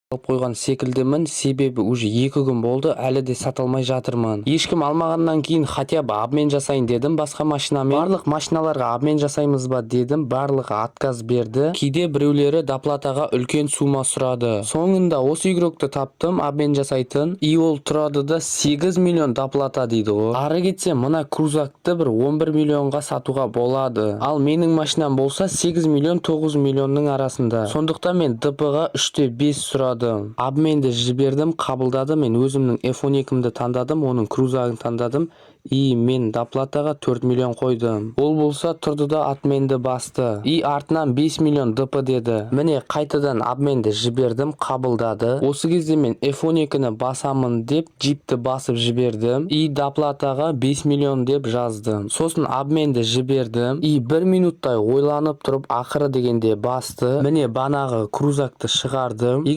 алып қойған секілдімін, себебі уже 2 күн болды, әлі де сата алмай жатырмын. Ешкім алмағаннан кейін хотя бы обмен жасайын дедім басқа машинамен. Барлық машиналарға обмен жасаймыз ба дедім, барлығы отказ берді. Кейде біреулері доплатаға үлкен сумма сұрады. Соңында осы игрокты таптым, обмен жасайтын. И ол тұрады да 8 миллион доплата дейді ғой. Ары кетсе мына крузакты бір 11 миллионға сатуға болады. Ал менің машинам болса 8 миллион 9 миллионның арасында. Сондықтан мен ДП-ға 3/5 сұрадым. Обменді жібердім, қабылдады. Мен өзімнің F12-імді таңдадым, оның крузагын таңдадым. И мен доплатаға 4 миллион қойдым. Ол болса тұрды да отменді басты. И артынан 5 миллион ДП деді. Міне қайтадан обменді жібердім, қабылдады. Осы кезде мен F12-ні басамын деп джипті басып жібердім. И доплатаға 5 миллион деп жаздым. Сосын обменді жібердім. И 1 минуттай ойланып тұрып ақыры дегенде басты. Міне банағы крузакты шығардым.